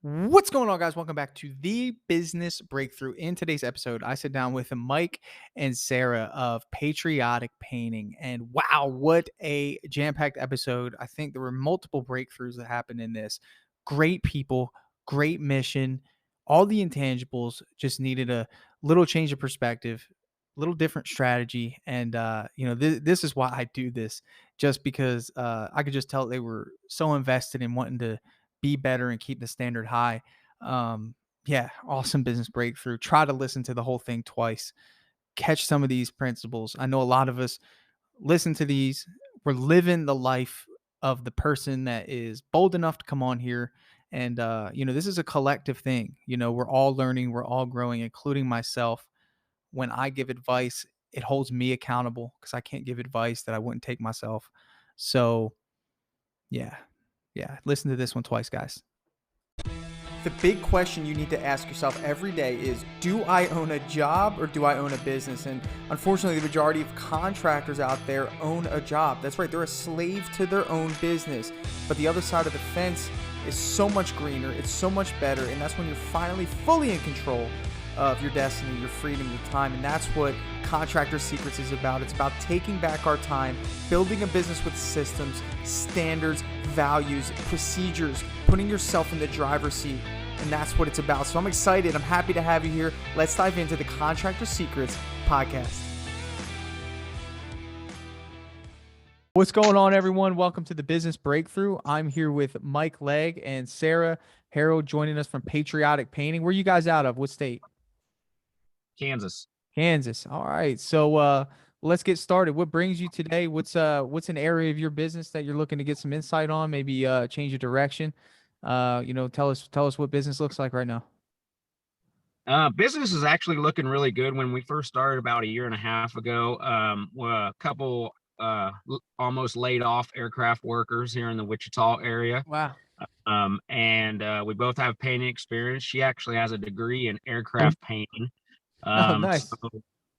What's going on, guys? Welcome back to the Business Breakthrough. In today's episode, I sit down with Mike and Sarah of Patriotic Painting. And wow, what a jam packed episode. I think there were multiple breakthroughs that happened in this. Great people, great mission. All the intangibles just needed a little change of perspective, a little different strategy. And, this is why I do this, just because I could just tell they were so invested in wanting to be better and keep the standard high. Yeah, awesome business breakthrough. Try to listen to the whole thing twice. Catch some of these principles. I know a lot of us listen to these. We're living the life of the person that is bold enough to come on here. And this is a collective thing. We're all learning, we're all growing, including myself. When I give advice, it holds me accountable because I can't give advice that I wouldn't take myself. So yeah, yeah. Listen to this one twice, guys. The big question you need to ask yourself every day is, do I own a job or do I own a business? And unfortunately, the majority of contractors out there own a job. That's right, they're a slave to their own business. But the other side of the fence is so much greener, it's so much better, and that's when you're finally fully in control of your destiny, your freedom, your time. And that's what Contractor Secrets is about. It's about taking back our time, building a business with systems, standards, values, procedures, putting yourself in the driver's seat. And that's what it's about. So I'm excited. I'm happy to have you here. Let's dive into the Contractor Secrets podcast. What's going on, everyone? Welcome to the Business Breakthrough. I'm here with Mike Legg and Sarah Harold joining us from Patriotic Painting. Where are you guys out of? What state? Kansas. Kansas. All right. So let's get started. What brings you today? What's an area of your business that you're looking to get some insight on? Maybe change your direction. Tell us what business looks like right now. Business is actually looking really good. When we first started about a year and a half ago, a couple almost laid off aircraft workers here in the Wichita area. Wow. And we both have painting experience. She actually has a degree in aircraft painting. Oh, So nice.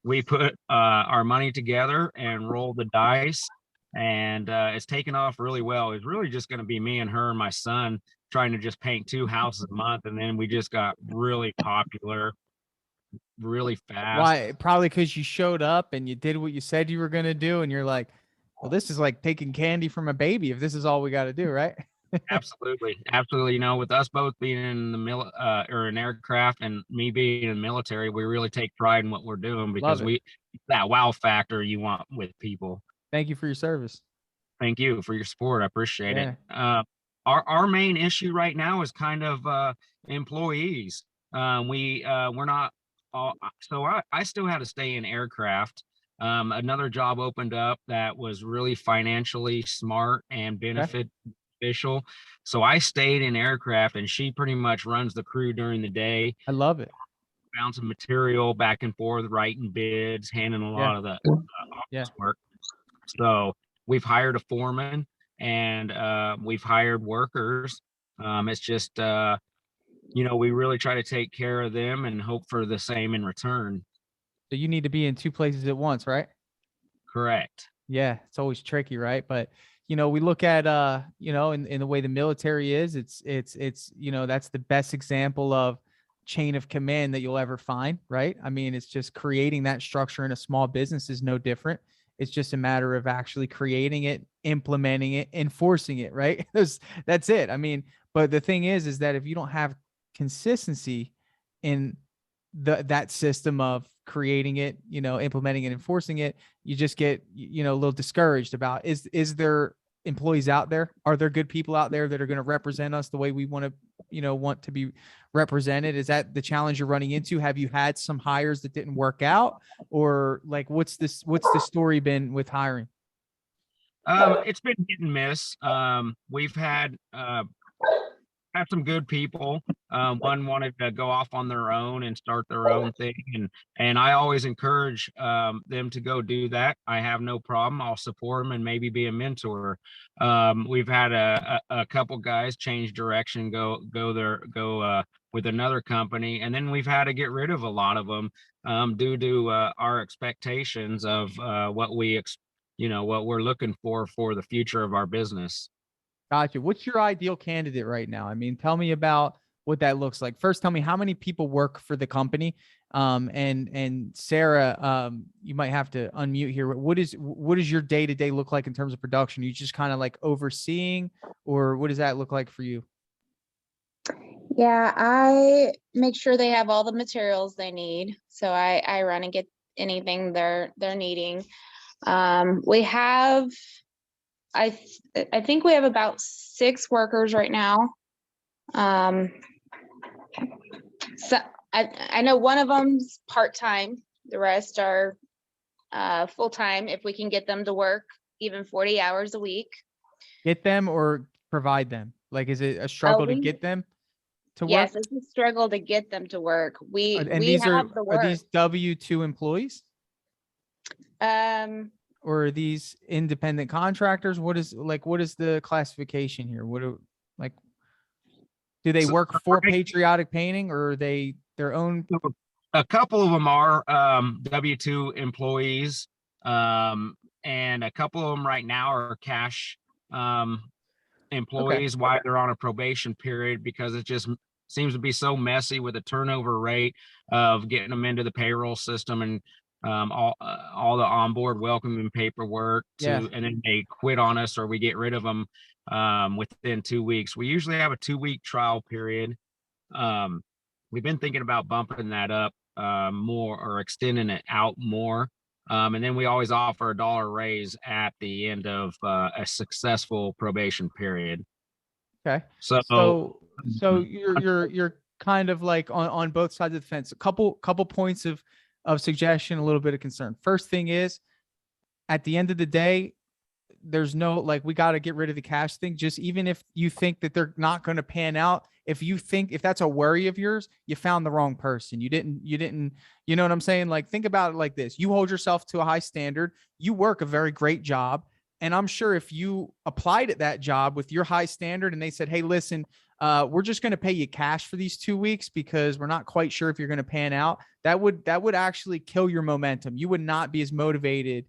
we put our money together and rolled the dice, and it's taken off really well. It's really just going to be me and her and my son trying to just paint 2 houses a month, and then we just got really popular really fast. Why? Probably because you showed up and you did what you said you were going to do, and you're like, well, this is like taking candy from a baby if this is all we got to do, right? Absolutely, absolutely. With us both being in the or in aircraft, and me being in the military, we really take pride in what we're doing Love because it. that wow factor you want with people. Thank you for your service. Thank you for your support. I appreciate it. Yeah. Our main issue right now is kind of employees. We're not all, so I still had to stay in aircraft. Another job opened up that was really financially smart and Okay. beneficial. So I stayed in aircraft, and she pretty much runs the crew during the day, I love it. bouncing material back and forth, writing bids, handling a Yeah. lot of the Yeah. office work. So we've hired a foreman, and we've hired workers. It's just we really try to take care of them and hope for the same in return. So you need to be in two places at once, right? Correct. Yeah, it's always tricky, right? But we look at in the way the military is, it's that's the best example of chain of command that you'll ever find, right? I mean, it's just creating that structure in a small business is no different. It's just a matter of actually creating it, implementing it, enforcing it, right? That's it. I mean, but the thing is that if you don't have consistency in that system of creating it, implementing it, enforcing it, you just get, a little discouraged about, is there employees out there? Are there good people out there that are going to represent us the way we want to be represented? Is that the challenge you're running into? Have you had some hires that didn't work out, or like, what's the story been with hiring? It's been hit and miss. We've had some good people. One wanted to go off on their own and start their own thing, and I always encourage them to go do that. I have no problem. I'll support them and maybe be a mentor. We've had a couple guys change direction, go with another company, and then we've had to get rid of a lot of them due to our expectations of what what we're looking for the future of our business. Gotcha. What's your ideal candidate right now? I mean, tell me about what that looks like. First, tell me how many people work for the company. And Sarah, you might have to unmute here. What does your day to day look like in terms of production? You just kind of like overseeing, or what does that look like for you? Yeah, I make sure they have all the materials they need. So I run and get anything they're needing. We have I think we have about 6 workers right now. Um, so I know one of them's part-time. The rest are full-time if we can get them to work even 40 hours a week. Get them or provide them? Like, is it a Oh, struggle to get them to yes, work? it's a struggle to get them to work. And We these have the are work. these W-2 employees, Um, or are these independent contractors? What is the classification here? Like, do they So, work for right, Patriotic Painting, or are they their own? a couple of them are W-2 employees, and a couple of them right now are cash Okay. employees while they're on a probation period, because it just seems to be so messy with the turnover rate of getting them into the payroll system, and all the onboard welcoming paperwork Yeah. and then they quit on us or we get rid of them within 2 weeks. We usually have a 2 week trial period. um, we've been thinking about bumping that up more, or extending it out more. And then we always offer a dollar raise at the end of a successful probation period. Okay. So, So you're kind of like on both sides of the fence. A couple points of suggestion, a little bit of concern. First thing is, at the end of the day, there's no, like, we got to get rid of the cash thing. Just even if you think that they're not going to pan out, if that's a worry of yours, you found the wrong person. You didn't, you know what I'm saying? Like, think about it like this. You hold yourself to a high standard. You work a very great job. And I'm sure if you applied at that job with your high standard and they said, hey, listen, we're just going to pay you cash for these 2 weeks because we're not quite sure if you're going to pan out, that would actually kill your momentum. You would not be as motivated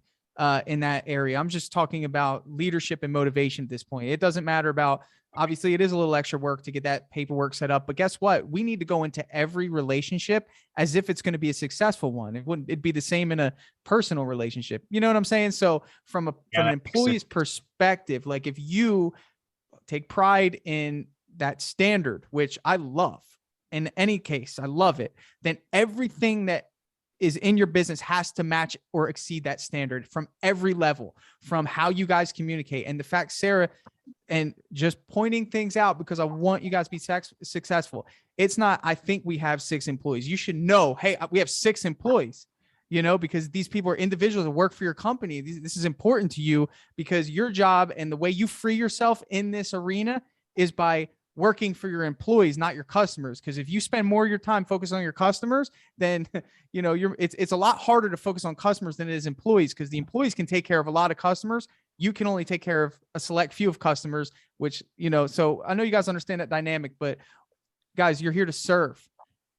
in that area. I'm just talking about leadership and motivation at this point. It doesn't matter about, obviously, it is a little extra work to get that paperwork set up, but guess what? We need to go into every relationship as if it's going to be a successful one. It'd be the same in a personal relationship. You know what I'm saying? So yeah, from an that makes sense. employee's perspective, like, if you take pride in that standard, which I love, in any case, I love it, then everything that is in your business has to match or exceed that standard from every level, from how you guys communicate. And the fact, Sarah, and just pointing things out because I want you guys to be successful. It's not, I think we have 6 employees. You should know, hey, we have 6 employees, because these people are individuals that work for your company. This is important to you because your job and the way you free yourself in this arena is by working for your employees, not your customers. Because if you spend more of your time focused on your customers, then it's a lot harder to focus on customers than it is employees, because the employees can take care of a lot of customers. You can only take care of a select few of customers, which, so I know you guys understand that dynamic, but guys, you're here to serve.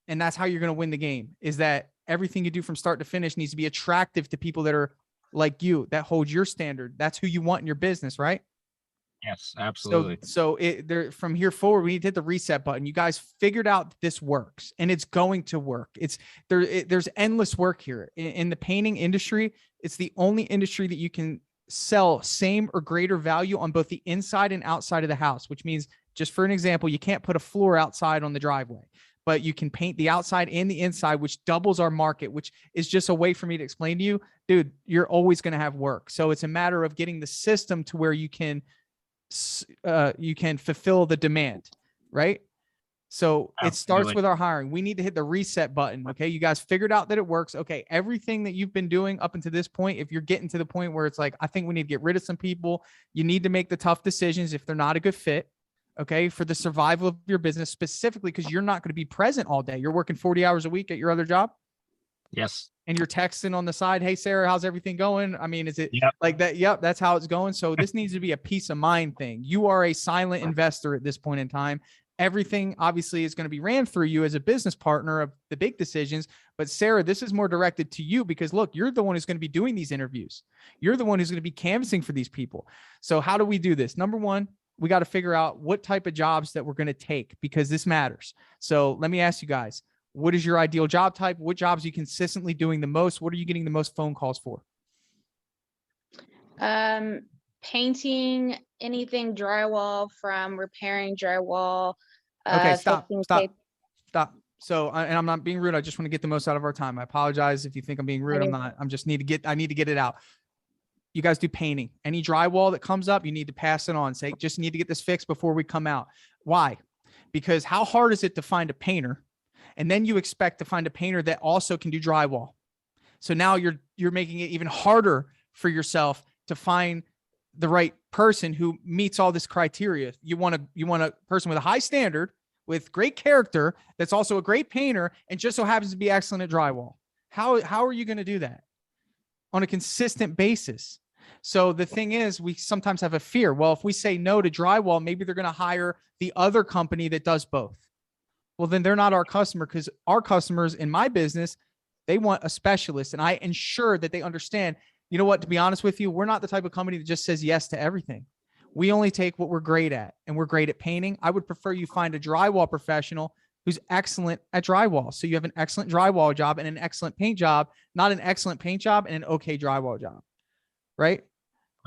And that's how you're going to win the game, is that everything you do from start to finish needs to be attractive to people that are like you, that hold your standard. That's who you want in your business, right? Yes, So, absolutely. from here forward, we need to hit the reset button. You guys figured out that this works, and it's going to work. There's endless work here in the painting industry. It's the only industry that you can sell same or greater value on both the inside and outside of the house, which means, just for an example, you can't put a floor outside on the driveway, but you can paint the outside and the inside, which doubles our market, which is just a way for me to explain to you, dude, you're always going to have work. So it's a matter of getting the system to where you can fulfill the demand, right? So it starts Absolutely. with our hiring. We need to hit the reset button. Okay. You guys figured out that it works. Okay. Everything that you've been doing up until this point, if you're getting to the point where it's like, I think we need to get rid of some people, you need to make the tough decisions if they're not a good fit. Okay. For the survival of your business, specifically, because you're not going to be present all day. You're working 40 hours a week at your other job. Yes. And you're texting on the side, hey, Sarah, how's everything going? I mean, is it Yep. like that? Yep, that's how it's going. So this needs to be a peace of mind thing. You are a silent investor at this point in time. Everything obviously is going to be ran through you as a business partner of the big decisions. But Sarah, this is more directed to you because, look, you're the one who's going to be doing these interviews. You're the one who's going to be canvassing for these people. So how do we do this? Number one, we got to figure out what type of jobs that we're going to take, because this matters. So let me ask you guys, what is your ideal job type? What jobs are you consistently doing the most? What are you getting the most phone calls for? Painting, anything drywall, from repairing drywall. Okay, stop. Fixing tape. So, and I'm not being rude. I just want to get the most out of our time. I apologize if you think I'm being rude. I'm not. I need to get it out. You guys do painting. Any drywall that comes up, you need to pass it on. Say, just need to get this fixed before we come out. Why? Because how hard is it to find a painter? And then you expect to find a painter that also can do drywall. So now you're making it even harder for yourself to find the right person who meets all this criteria. You want a person with a high standard, with great character, that's also a great painter, and just so happens to be excellent at drywall. How are you going to do that on a consistent basis? So the thing is, we sometimes have a fear. Well, if we say no to drywall, maybe they're going to hire the other company that does both. Well, then they're not our customer, because our customers in my business, they want a specialist. And I ensure that they understand, you know what, to be honest with you, we're not the type of company that just says yes to everything. We only take what we're great at, and we're great at painting. I would prefer you find a drywall professional who's excellent at drywall. So you have an excellent drywall job and an excellent paint job, not an excellent paint job and an okay drywall job. Right?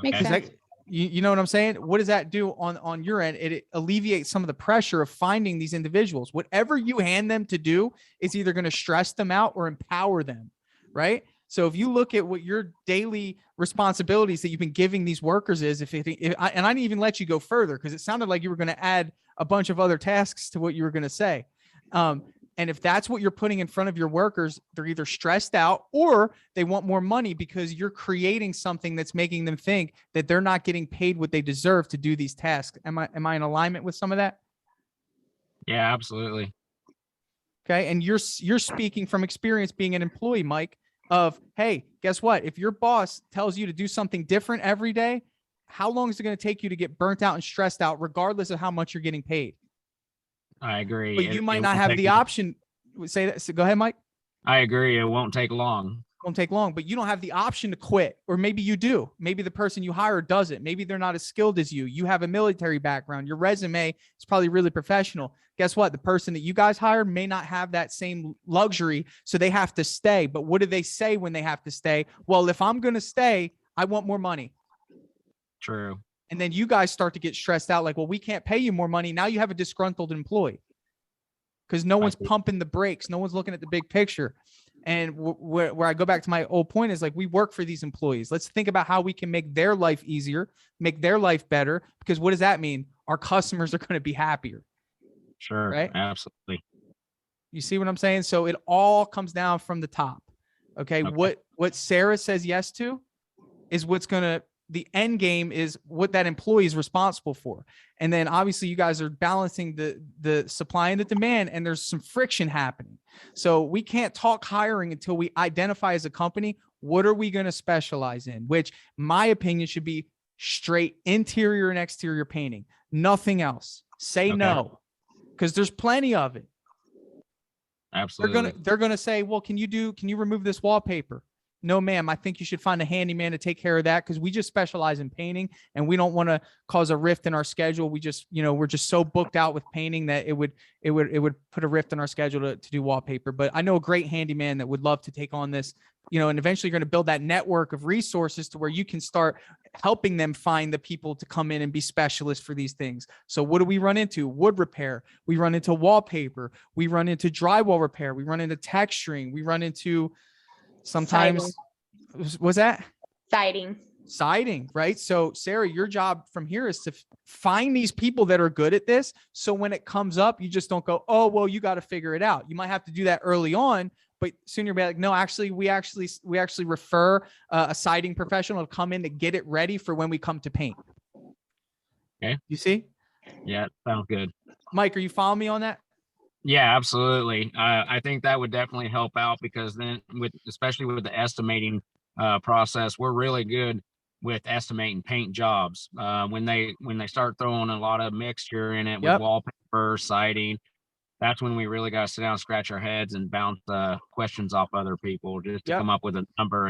Makes sense. You know what I'm saying? What does that do on your end? It alleviates some of the pressure of finding these individuals. Whatever you hand them to do is either going to stress them out or empower them, right? So if you look at what your daily responsibilities that you've been giving these workers is, and I didn't even let you go further because it sounded like you were going to add a bunch of other tasks to what you were going to say. And if that's what you're putting in front of your workers, they're either stressed out or they want more money, because you're creating something that's making them think that they're not getting paid what they deserve to do these tasks. Am I in alignment with some of that? Yeah, absolutely. Okay. And you're speaking from experience being an employee, Mike, of, hey, guess what? If your boss tells you to do something different every day, how long is it going to take you to get burnt out and stressed out, regardless of how much you're getting paid? I agree. But you might not have the option. Say that. So go ahead, Mike. I agree. It won't take long. Won't take long, but you don't have the option to quit. Or maybe you do. Maybe the person you hire doesn't. Maybe they're not as skilled as you. You have a military background. Your resume is probably really professional. Guess what? The person that you guys hired may not have that same luxury, so they have to stay. But what do they say when they have to stay? Well, if I'm going to stay, I want more money. True. And then you guys start to get stressed out, like, well, we can't pay you more money. Now you have a disgruntled employee because no one's pumping the brakes. No one's looking at the big picture. And where I go back to my old point is, like, we work for these employees. Let's think about how we can make their life easier, make their life better, because what does that mean? Our customers are going to be happier. Sure. Right? Absolutely. You see what I'm saying? So it all comes down from the top. Okay. What Sarah says yes to is what's going to, the end game is what that employee is responsible for. And then obviously you guys are balancing the supply and the demand, and there's some friction happening. So we can't talk hiring until we identify as a company, what are we going to specialize in? Which, my opinion, should be straight interior and exterior painting, nothing else. Say no, because there's plenty of it. Absolutely. They're gonna say, well, can you remove this wallpaper? No, ma'am. I think you should find a handyman to take care of that, because we just specialize in painting and we don't want to cause a rift in our schedule. We just, we're just so booked out with painting that it would put a rift in our schedule to do wallpaper. But I know a great handyman that would love to take on this, and eventually you're going to build that network of resources to where you can start helping them find the people to come in and be specialists for these things. So what do we run into? Wood repair. We run into wallpaper. We run into drywall repair. We run into texturing. We run into sometimes, was that siding, right? So Sarah, your job from here is to find these people that are good at this. So when it comes up, you just don't go, oh, well, you got to figure it out. You might have to do that early on, but soon you'll be like, no, actually, we actually refer a siding professional to come in to get it ready for when we come to paint. Okay. You see? Yeah, sounds good. Mike, are you following me on that? Yeah, absolutely. I think that would definitely help out, because then especially with the estimating process, we're really good with estimating paint jobs. When they start throwing a lot of mixture in it with wallpaper, siding, that's when we really got to sit down, scratch our heads, and bounce questions off other people just to come up with a number.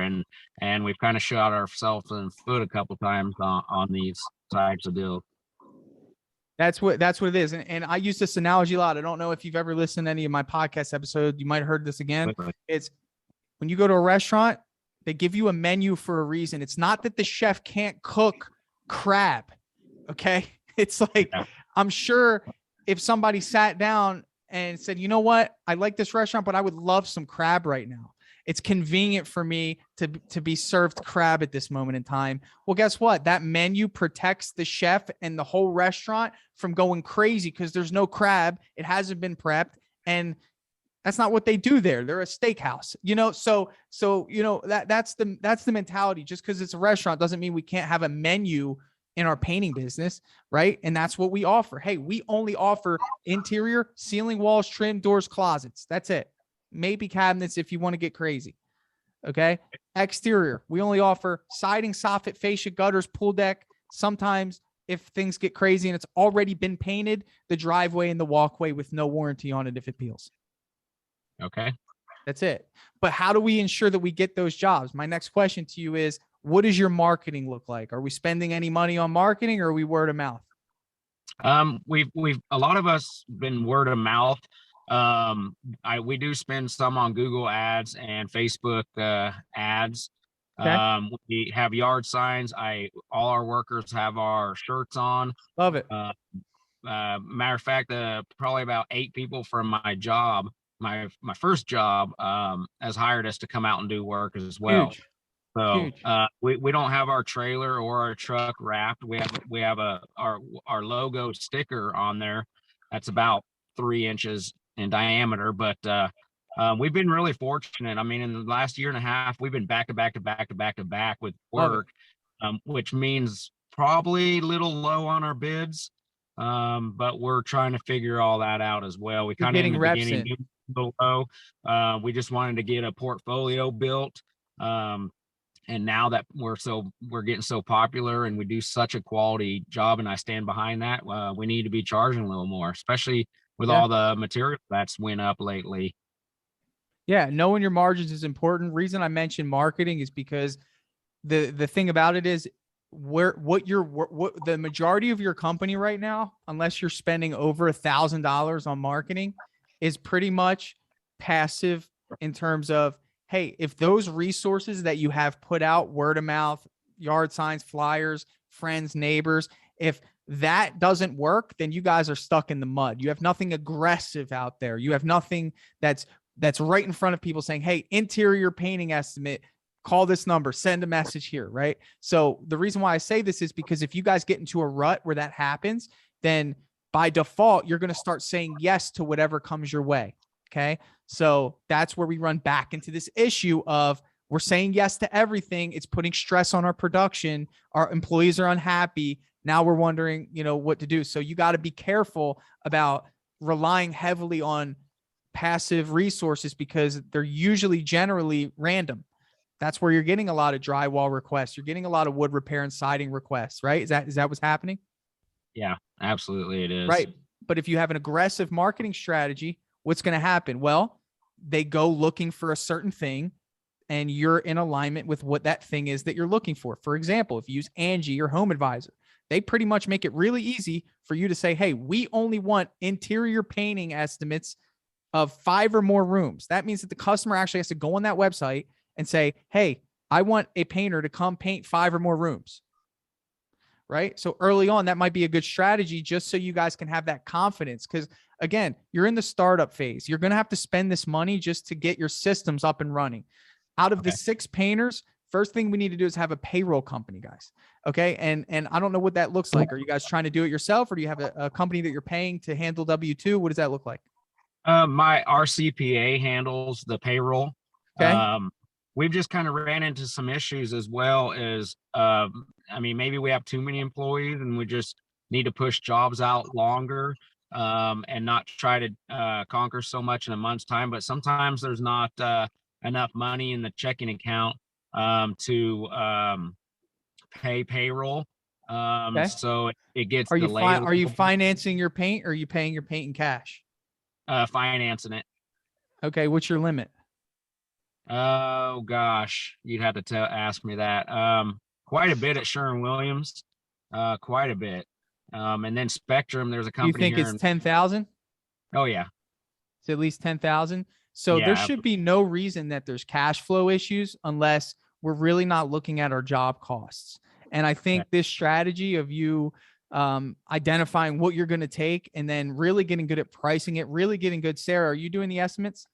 And we've kind of shot ourselves in the foot a couple times on these types of deals. That's what it is. And I use this analogy a lot. I don't know if you've ever listened to any of my podcast episodes. You might have heard this again. It's when you go to a restaurant, they give you a menu for a reason. It's not that the chef can't cook crab. Okay. It's like, I'm sure if somebody sat down and said, you know what, I like this restaurant, but I would love some crab right now. It's convenient for me to be served crab at this moment in time. Well, guess what? That menu protects the chef and the whole restaurant from going crazy because there's no crab. It hasn't been prepped. And that's not what they do there. They're a steakhouse, So, that's the mentality. Just because it's a restaurant doesn't mean we can't have a menu in our painting business, right? And that's what we offer. Hey, we only offer interior, ceiling, walls, trim, doors, closets. That's it. Maybe cabinets if you want to get crazy. Okay. Exterior, we only offer siding, soffit, fascia, gutters, pool deck. Sometimes if things get crazy and it's already been painted, the driveway and the walkway with no warranty on it if it peels. Okay. That's it. But how do we ensure that we get those jobs? My next question to you is, what does your marketing look like? Are we spending any money on marketing or are we word of mouth? We've a lot of us been word of mouth. We do spend some on Google ads and Facebook ads. Okay. We have yard signs. All our workers have our shirts on. Love it. Matter of fact, probably about 8 people from my job, my first job, has hired us to come out and do work as well. Huge. So Huge. we don't have our trailer or our truck wrapped. We have our logo sticker on there. That's about 3 inches in diameter, but we've been really fortunate. I mean, in the last year and a half, we've been back to back to back to back to back with work, which means probably a little low on our bids. But we're trying to figure all that out as well. We kind of in the beginning low. We just wanted to get a portfolio built. And now that we're getting so popular and we do such a quality job, and I stand behind that, we need to be charging a little more, especially with all the material that's went up lately. Yeah, knowing your margins is important. Reason I mentioned marketing is because the thing about it is what the majority of your company right now, unless you're spending over $1,000 on marketing, is pretty much passive in terms of, hey, if those resources that you have put out, word of mouth, yard signs, flyers, friends, neighbors, if that doesn't work, then you guys are stuck in the mud. You have nothing aggressive out there. You have nothing that's right in front of people saying, hey, interior painting estimate, call this number, send a message here, right? So the reason why I say this is because if you guys get into a rut where that happens, then by default, you're going to start saying yes to whatever comes your way. Okay. So that's where we run back into this issue of we're saying yes to everything. It's putting stress on our production. Our employees are unhappy. Now we're wondering, what to do. So you got to be careful about relying heavily on passive resources because they're usually generally random. That's where you're getting a lot of drywall requests. You're getting a lot of wood repair and siding requests, right? Is that what's happening? Yeah, absolutely it is. Right. But if you have an aggressive marketing strategy, what's going to happen? Well, they go looking for a certain thing and you're in alignment with what that thing is that you're looking for. For example, if you use Angie, your home advisor, they pretty much make it really easy for you to say, hey, we only want interior painting estimates of 5 or more rooms. That means that the customer actually has to go on that website and say, hey, I want a painter to come paint 5 or more rooms. Right? So early on, that might be a good strategy just so you guys can have that confidence. Because again, you're in the startup phase. You're going to have to spend this money just to get your systems up and running. Out of the 6 painters, first thing we need to do is have a payroll company, guys. Okay. And I don't know what that looks like. Are you guys trying to do it yourself or do you have a company that you're paying to handle W-2? What does that look like? Our CPA handles the payroll. Okay. We've just kind of ran into some issues as well as, maybe we have too many employees and we just need to push jobs out longer and not try to conquer so much in a month's time. But sometimes there's not enough money in the checking account to pay payroll. So it gets delayed. Are you financing your paint or are you paying your paint in cash? Financing it. Okay. What's your limit? Oh gosh, you'd have to ask me that. Quite a bit at Sherwin-Williams. Quite a bit. And then Spectrum, there's a You company think here it's in, 10,000? oh yeah. It's at least 10,000. So there Yeah. should be no reason that there's cash flow issues unless we're really not looking at our job costs. And I think this strategy of you identifying what you're going to take and then really getting good at pricing it, really getting good. Sarah, are you doing the estimates?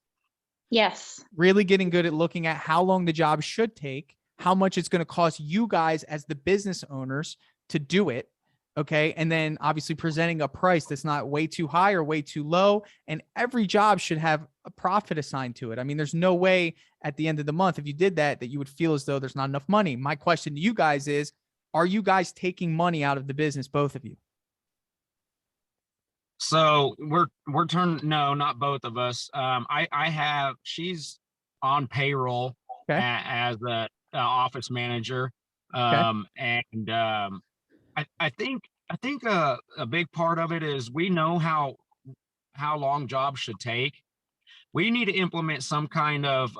Yes. Really getting good at looking at how long the job should take, how much it's going to cost you guys as the business owners to do it. Okay. And then obviously presenting a price that's not way too high or way too low. And every job should have a profit assigned to it. I mean, there's no way at the end of the month, if you did that, that you would feel as though there's not enough money. My question to you guys is, are you guys taking money out of the business, both of you? So we're turning, no, not both of us. I have, she's on payroll Okay. as a office manager. Okay. I think a big part of it is we know how long jobs should take. We need to implement some kind of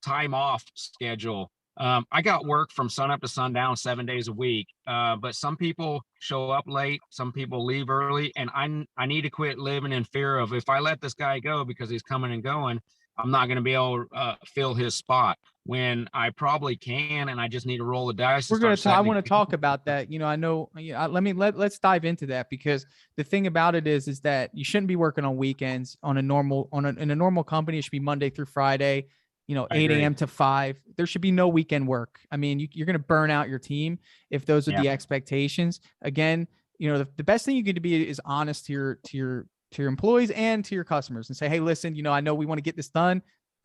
time off schedule. I got work from sun up to sundown 7 days a week, but some people show up late, some people leave early, and I need to quit living in fear of, if I let this guy go because he's coming and going, I'm not going to be able to fill his spot when I probably can, and I just need to roll the dice. We're going to I want to talk about that. You know, I know, let's dive into that, because the thing about it is that you shouldn't be working on weekends in a normal company. It should be Monday through Friday, 8 a.m. to 5. There should be no weekend work. I mean, you're going to burn out your team if those are the expectations. Again, the best thing you can be is honest to your employees and to your customers and say, hey, listen, I know we want to get this done.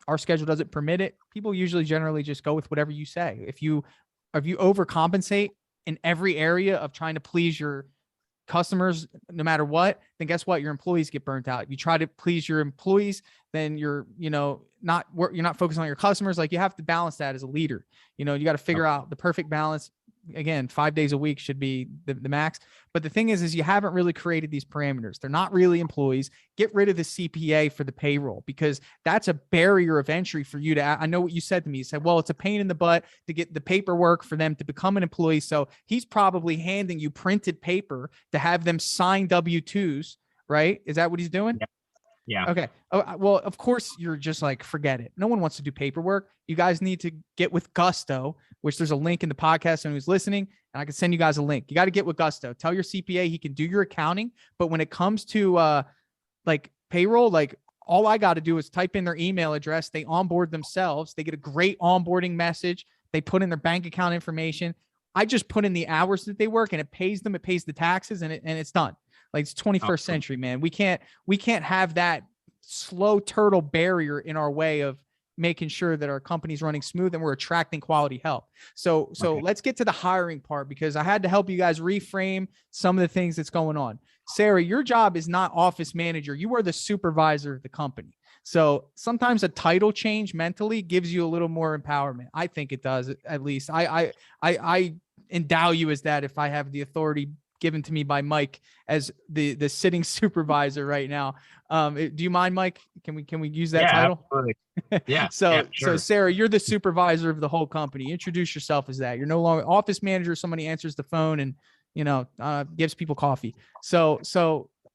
Our schedule doesn't permit it. People usually generally just go with whatever you say. If you overcompensate in every area of trying to please your customers, no matter what, then guess what? Your employees get burnt out. If you try to please your employees, then you're not focused on your customers. Like, you have to balance that as a leader. You got to figure out the perfect balance. Again, 5 days a week should be the max. But the thing is you haven't really created these parameters. They're not really employees. Get rid of the CPA for the payroll, because that's a barrier of entry for you to, I know what you said to me. You said, well, it's a pain in the butt to get the paperwork for them to become an employee. So he's probably handing you printed paper to have them sign W-2s, right? Is that what he's doing? Yeah. Okay. Oh, well, of course you're just like, forget it. No one wants to do paperwork. You guys need to get with Gusto, which there's a link in the podcast and who's listening, and I can send you guys a link. You got to get with Gusto. Tell your CPA he can do your accounting. But when it comes to like payroll, like, all I got to do is type in their email address. They onboard themselves. They get a great onboarding message. They put in their bank account information. I just put in the hours that they work, and it pays them. It pays the taxes, and it's done. Like, it's 21st century, man. We can't have that slow turtle barrier in our way of making sure that our company's running smooth and we're attracting quality help. So let's get to the hiring part, because I had to help you guys reframe some of the things that's going on. Sarah, your job is not office manager. You are the supervisor of the company. So sometimes a title change mentally gives you a little more empowerment. I think it does, at least. I endow you as that if I have the authority given to me by Mike as the sitting supervisor right now. Do you mind, Mike? Can we use that title? Absolutely. Yeah. So Sure. Sarah, you're the supervisor of the whole company. Introduce yourself as that. You're no longer office manager. Somebody answers the phone and gives people coffee. So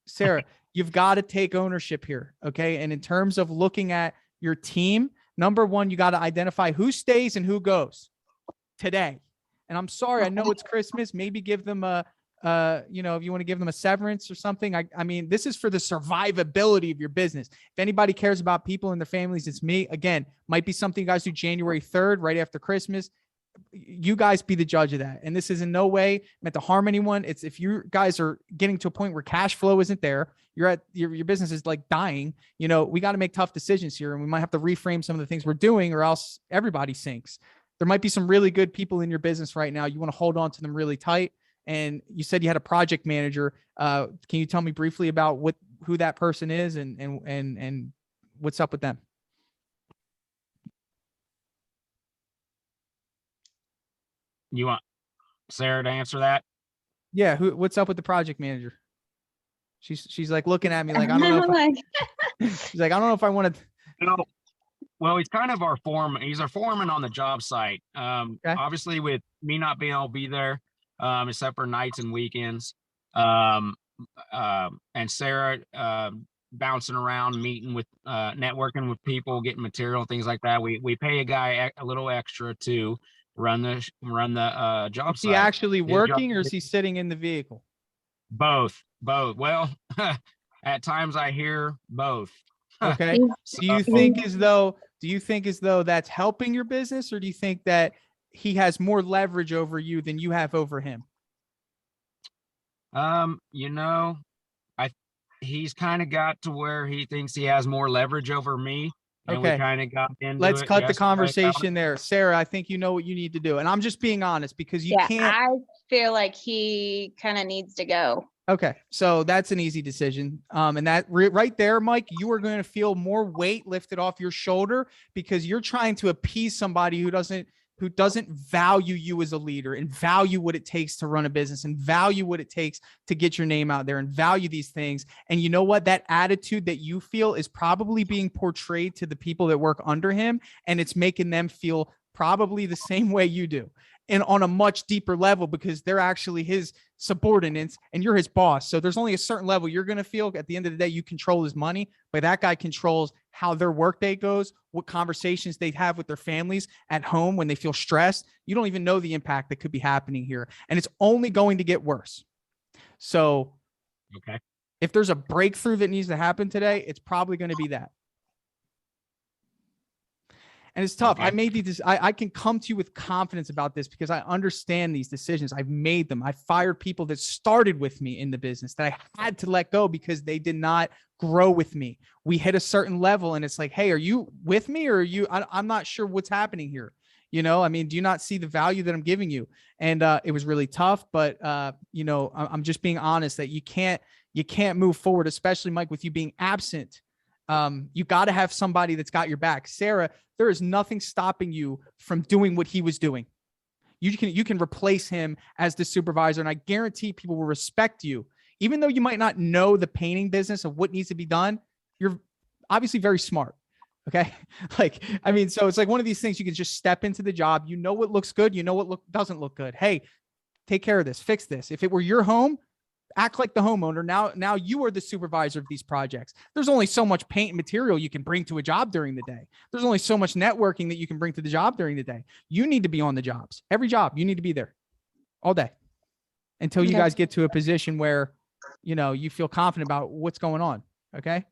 Sarah, you've got to take ownership here. Okay. And in terms of looking at your team, number one, you got to identify who stays and who goes today. And I'm sorry, I know it's Christmas. Maybe give them if you want to give them a severance or something. I mean, this is for the survivability of your business. If anybody cares about people and their families, it's me. Again, might be something you guys do January 3rd, right after Christmas. You guys be the judge of that. And this is in no way meant to harm anyone. It's if you guys are getting to a point where cash flow isn't there, you're at your business is like dying, we got to make tough decisions here, and we might have to reframe some of the things we're doing, or else everybody sinks. There might be some really good people in your business right now. You want to hold on to them really tight. And you said you had a project manager. Can you tell me briefly about who that person is and what's up with them? You want Sarah to answer that? Yeah. What's up with the project manager? She's like looking at me like, I don't know. She's like, I don't know if I want to. Well, he's kind of our foreman. He's our foreman on the job site. Obviously with me not being able to be there, except for nights and weekends. Um, and Sarah, bouncing around, meeting with, networking with people, getting material, things like that. We pay a guy a little extra to run the job Is he site. actually His job, working or is he sitting in the vehicle? both. Well, at times I hear both. Okay. He's- So, Do you think as though that's helping your business, or do you think that he has more leverage over you than you have over him? you know, I he's kind of got to where he thinks he has more leverage over me, and we Okay. kind of got into Let's it cut the yesterday about it. conversation there. Sarah, I think you know what you need to do. And I'm just being honest because you Yeah, can't. I feel like he kind of needs to go. Okay. So that's an easy decision. And that right there, Mike, you are going to feel more weight lifted off your shoulder because you're trying to appease somebody who doesn't value you as a leader and value what it takes to run a business and value what it takes to get your name out there and value these things. And you know what? That attitude that you feel is probably being portrayed to the people that work under him, and it's making them feel probably the same way you do, and on a much deeper level, because they're actually his subordinates and you're his boss. So there's only a certain level you're going to feel. At the end of the day, you control his money, but that guy controls how their workday goes, what conversations they have with their families at home when they feel stressed. You don't even know the impact that could be happening here. And it's only going to get worse. So Okay. if there's a breakthrough that needs to happen today, it's probably going to be that. And it's tough. Okay. I made these. I can come to you with confidence about this because I understand these decisions. I've made them. I fired people that started with me in the business that I had to let go because they did not grow with me. We hit a certain level and it's like, hey, are you with me or are you? I'm not sure what's happening here. You know, I mean, do you not see the value that I'm giving you? And it was really tough, but you know, I'm just being honest that you can't move forward, especially Mike, with you being absent. You got to have somebody that's got your back. Sarah, there is nothing stopping you from doing what he was doing. You can replace him as the supervisor, and I guarantee people will respect you. Even though you might not know the painting business of what needs to be done, you're obviously very smart. Okay. Like, I mean, so it's like one of these things you can just step into the job. You know what looks good. You know what doesn't look good. Hey, take care of this, fix this. If it were your home, act like the homeowner. Now you are the supervisor of these projects. There's only so much paint and material you can bring to a job during the day. There's only so much networking that you can bring to the job during the day. You need to be on the jobs. Every job, you need to be there all day until you guys get to a position where, you know, you feel confident about what's going on. Okay.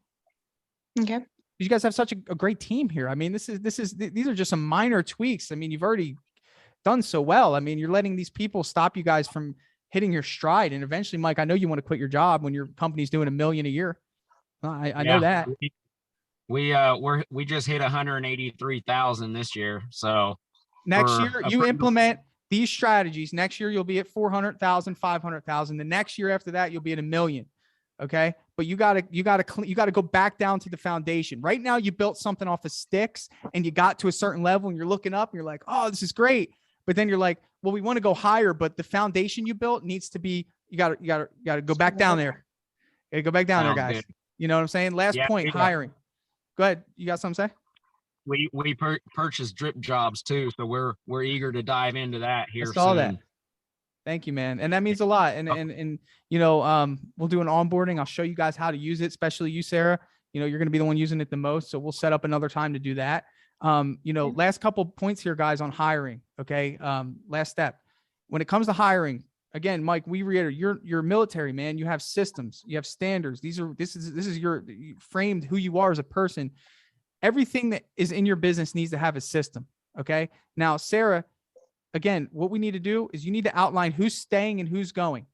Okay. You guys have such a great team here. I mean, these are just some minor tweaks. I mean, you've already done so well. I mean, you're letting these people stop you guys from hitting your stride. And eventually, Mike, I know you want to quit your job when your company's doing $1 million a year. I know that. We just hit 183,000 this year. So next year you implement these strategies. Next year, you'll be at 400,000, 500,000. The next year after that, you'll be at $1 million. Okay. But you gotta go back down to the foundation. Right now, you built something off of sticks and you got to a certain level and you're looking up and you're like, oh, this is great. But then you're like, well, we want to go higher, but the foundation you built needs to be, you gotta go back down there. You gotta go back down there, guys. Good. You know what I'm saying? Last point, hiring. Go ahead. You got something to say? We purchased Dripjobs too, so we're eager to dive into that here I saw soon. that. Thank you, man. And that means a lot. And you know, we'll do an onboarding. I'll show you guys how to use it, especially you, Sarah. You know, you're going to be the one using it the most. So we'll set up another time to do that. You know, last couple points here, guys, on hiring. Okay. Last step. When it comes to hiring, again, Mike, we reiterate, you're military, man. You have systems, you have standards. This is your framed who you are as a person. Everything that is in your business needs to have a system. Okay. Now, Sarah, again, what we need to do is you need to outline who's staying and who's going.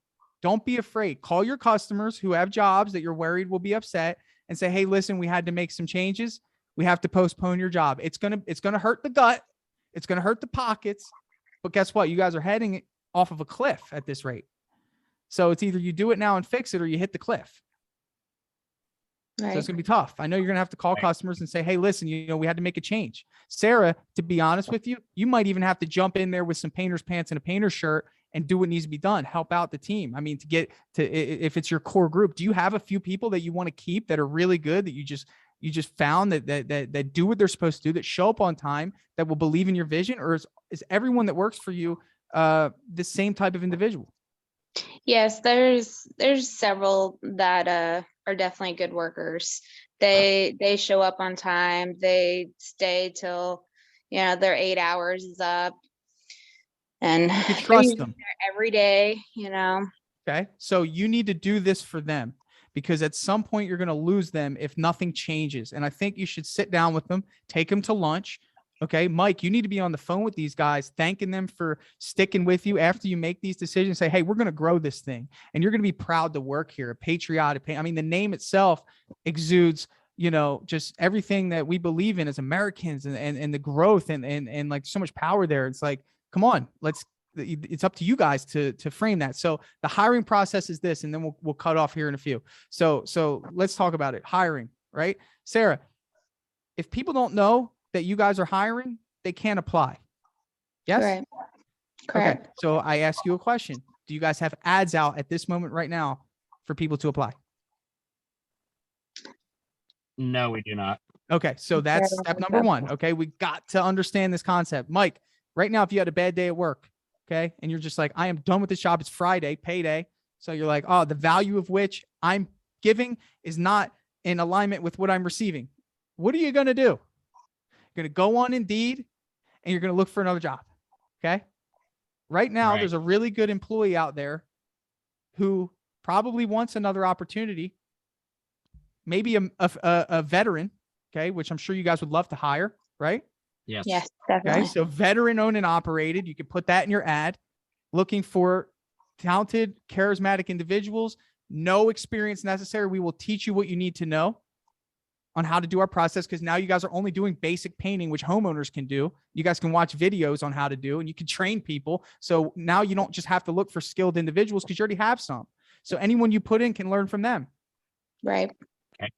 Don't be afraid. Call your customers who have jobs that you're worried will be upset and say, hey, listen, we had to make some changes. We have to postpone your job. It's going to hurt the gut. It's going to hurt the pockets. But guess what? You guys are heading off of a cliff at this rate. So it's either you do it now and fix it or you hit the cliff. Right. So it's going to be tough. I know you're going to have to call customers and say, hey, listen, you know, we had to make a change. Sarah, to be honest with you, you might even have to jump in there with some painter's pants and a painter's shirt and do what needs to be done. Help out the team. I mean, to get to, if it's your core group, do you have a few people that you want to keep that are really good that you just found that do what they're supposed to do, that show up on time, that will believe in your vision? Or is everyone that works for you the same type of individual? Yes, there's several that are definitely good workers. They show up on time. They stay till, their 8 hours is up, and You could they're trust usually them. there every day. Okay. So you need to do this for them, because at some point you're going to lose them if nothing changes. And I think you should sit down with them, take them to lunch. Okay. Mike, you need to be on the phone with these guys, thanking them for sticking with you after you make these decisions. Say, hey, we're going to grow this thing and you're going to be proud to work here. A patriotic. I mean, the name itself exudes, just everything that we believe in as Americans, and the growth and like so much power there. It's like, come on, it's up to you guys to frame that. So the hiring process is this, and then we'll cut off here in a few. So let's talk about it. Hiring, right? Sarah, if people don't know that you guys are hiring, they can't apply. Yes? Right. Okay. Correct. So I ask you a question. Do you guys have ads out at this moment right now for people to apply? No, we do not. Okay. So that's step number one. Okay. We got to understand this concept. Mike, right now, if you had a bad day at work, okay, and you're just like, I am done with this job. It's Friday, payday. So you're like, oh, the value of which I'm giving is not in alignment with what I'm receiving. What are you going to do? You're going to go on Indeed and you're going to look for another job. Okay. Right now, there's a really good employee out there who probably wants another opportunity, maybe a veteran, okay, which I'm sure you guys would love to hire, right? Yes. Yes, definitely. Okay, so veteran owned and operated. You can put that in your ad. Looking for talented, charismatic individuals, no experience necessary. We will teach you what you need to know on how to do our process, because now you guys are only doing basic painting, which homeowners can do. You guys can watch videos on how to do, and you can train people. So now you don't just have to look for skilled individuals because you already have some. So anyone you put in can learn from them. Right.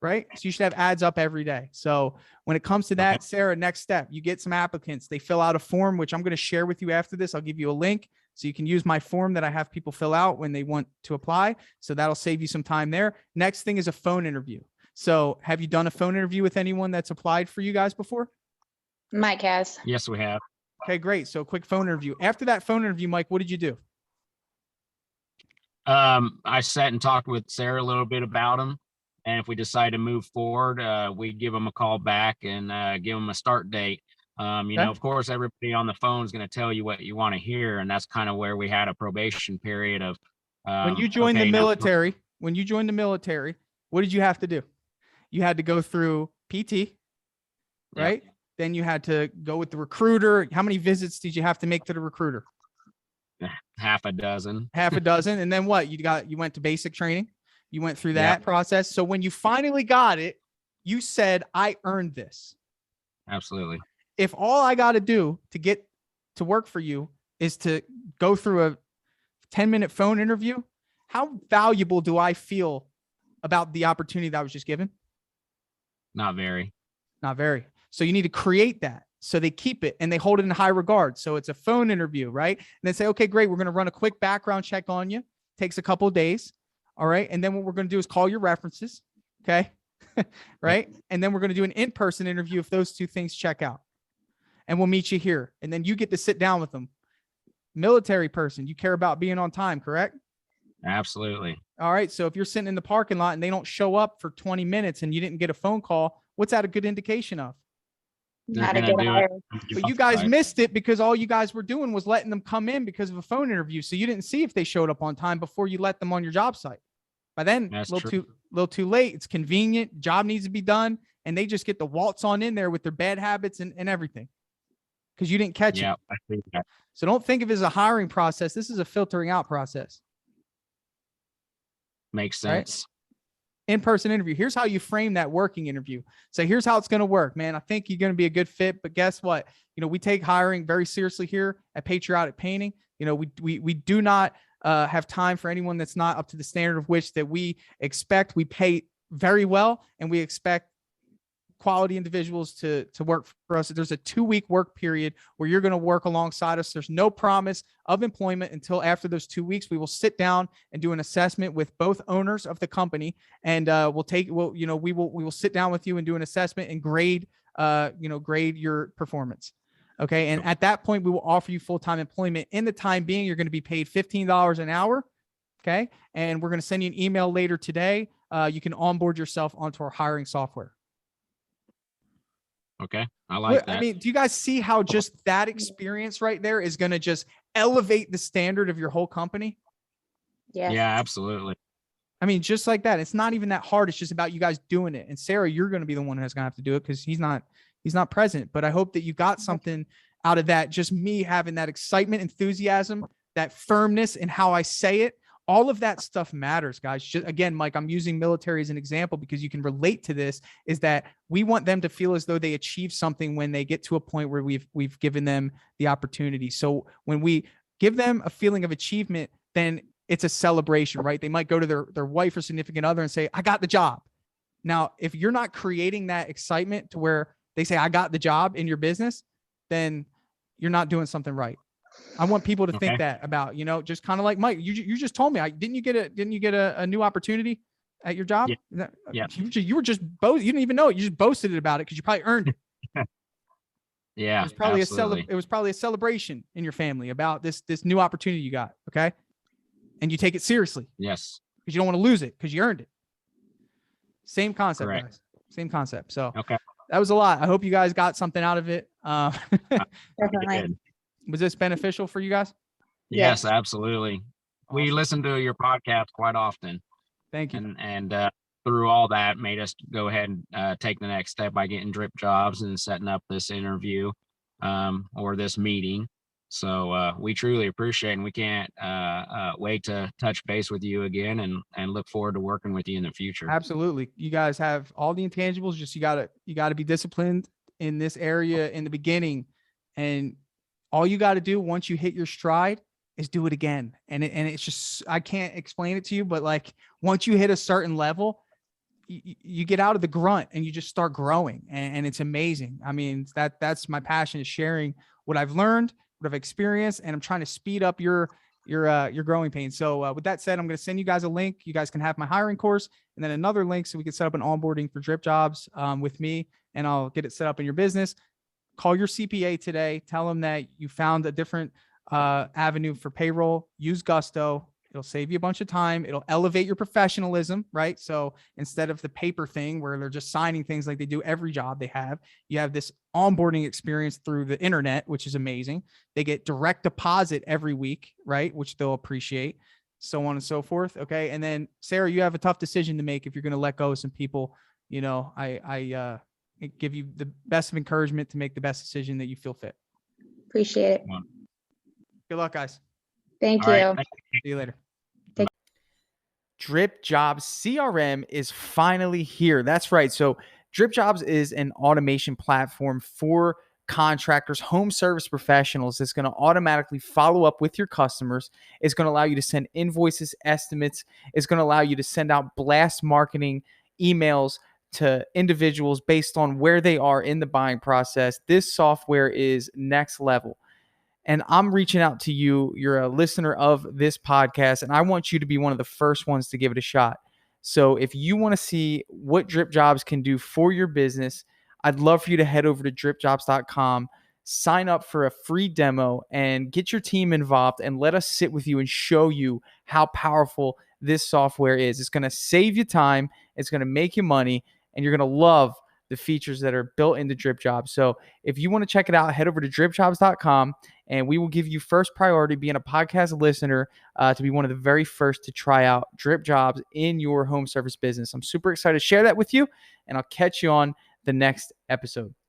Right. So you should have ads up every day. So when it comes to that, Sarah, next step, you get some applicants. They fill out a form, which I'm going to share with you after this. I'll give you a link so you can use my form that I have people fill out when they want to apply. So that'll save you some time there. Next thing is a phone interview. So have you done a phone interview with anyone that's applied for you guys before? Mike has. Yes, we have. Okay, great. So quick phone interview. After that phone interview, Mike, what did you do? I sat and talked with Sarah a little bit about them. And if we decide to move forward, we give them a call back and give them a start date. Of course, everybody on the phone is going to tell you what you want to hear. And that's kind of where we had a probation period of. When you joined the military, what did you have to do? You had to go through PT, right? Yep. Then you had to go with the recruiter. How many visits did you have to make to the recruiter? Half a dozen. Half a dozen. And then what? You went to basic training. You went through that process. So when you finally got it, you said, I earned this. Absolutely. If all I got to do to get to work for you is to go through a 10-minute phone interview, how valuable do I feel about the opportunity that I was just given? Not very. Not very. So you need to create that so they keep it and they hold it in high regard. So it's a phone interview, right? And then say, okay, great. We're going to run a quick background check on you. Takes a couple of days. All right. And then what we're going to do is call your references. Okay. Right. And then we're going to do an in-person interview if those two things check out. And we'll meet you here. And then you get to sit down with them. Military person, you care about being on time, correct? Absolutely. All right. So if you're sitting in the parking lot and they don't show up for 20 minutes and you didn't get a phone call, what's that a good indication of? Not a good hire. But you guys missed it because all you guys were doing was letting them come in because of a phone interview. So you didn't see if they showed up on time before you let them on your job site. By then, a little too late. It's convenient. Job needs to be done. And they just get the waltz on in there with their bad habits and everything because you didn't catch it. I think that. So don't think of it as a hiring process. This is a filtering out process. Makes sense. Right? In-person interview. Here's how you frame that working interview. So here's how it's going to work, man. I think you're going to be a good fit, but guess what? We take hiring very seriously here at Patriotic Painting. We do not have time for anyone that's not up to the standard of which that we expect. We pay very well, and we expect quality individuals to work for us. There's a 2-week work period where you're going to work alongside us. There's no promise of employment until after those 2 weeks. We will sit down and do an assessment with both owners of the company, and we will sit down with you and do an assessment and grade your performance. Okay. And at that point, we will offer you full-time employment. In the time being, you're going to be paid $15 an hour. Okay. And we're going to send you an email later today. You can onboard yourself onto our hiring software. Okay. I like I that. mean, do you guys see how just that experience right there is going to just elevate the standard of your whole company? Yes. Yeah, absolutely. I mean, just like that. It's not even that hard. It's just about you guys doing it. And Sarah, you're going to be the one who's going to have to do it because he's not present. But I hope that you got something out of that. Just me having that excitement, enthusiasm, that firmness in how I say it. All of that stuff matters, guys. Just, again, Mike, I'm using military as an example because you can relate to this, is that we want them to feel as though they achieve something when they get to a point where we've given them the opportunity. So when we give them a feeling of achievement, then it's a celebration, right? They might go to their wife or significant other and say, I got the job. Now, if you're not creating that excitement to where they say, I got the job in your business, then you're not doing something right. I want people to think that about, just kind of like Mike, you just told me, didn't you get a new opportunity at your job? Yeah. You were just you didn't even know it. You just boasted about it because you probably earned it. Yeah. It was probably absolutely. it was probably a celebration in your family about this new opportunity you got. Okay. And you take it seriously. Yes. Because you don't want to lose it because you earned it. Same concept, Correct. guys. Same concept. So Okay. that was a lot. I hope you guys got something out of it. Definitely. Was this beneficial for you guys? Yes, Yes. absolutely. We Awesome. listen to your podcast quite often, Thank you. and through all that made us go ahead and take the next step by getting Dripjobs and setting up this interview or this meeting. So we truly appreciate, and we can't wait to touch base with you again and look forward to working with you in the future. Absolutely. You guys have all the intangibles. Just you gotta be disciplined in this area in the beginning. And all you got to do once you hit your stride is do it again. And it's just, I can't explain it to you, but like once you hit a certain level, you get out of the grunt and you just start growing, and it's amazing. I mean, that's my passion, is sharing what I've learned, what I've experienced, and I'm trying to speed up your growing pains. So with that said, I'm going to send you guys a link. You guys can have my hiring course, and then another link so we can set up an onboarding for Dripjobs with me, and I'll get it set up in your business. Call your CPA today. Tell them that you found a different avenue for payroll. Use Gusto. It'll save you a bunch of time. It'll elevate your professionalism, right? So instead of the paper thing where they're just signing things like they do every job they have, you have this onboarding experience through the internet, which is amazing. They get direct deposit every week, right? Which they'll appreciate, so on and so forth. Okay. And then Sarah, you have a tough decision to make if you're going to let go of some people. I give you the best of encouragement to make the best decision that you feel fit. Appreciate it. Good luck, guys. Thank All you. right. See you later. Dripjobs CRM is finally here. That's right. So Dripjobs is an automation platform for contractors, home service professionals. It's going to automatically follow up with your customers. It's going to allow you to send invoices, estimates. It's going to allow you to send out blast marketing emails to individuals based on where they are in the buying process. This software is next level. And I'm reaching out to you. You're a listener of this podcast, and I want you to be one of the first ones to give it a shot. So if you want to see what Dripjobs can do for your business, I'd love for you to head over to dripjobs.com, sign up for a free demo, and get your team involved, and let us sit with you and show you how powerful this software is. It's going to save you time. It's going to make you money, and you're going to love the features that are built into Dripjobs. So if you want to check it out, head over to dripjobs.com, and we will give you first priority, being a podcast listener, to be one of the very first to try out Dripjobs in your home service business. I'm super excited to share that with you, and I'll catch you on the next episode.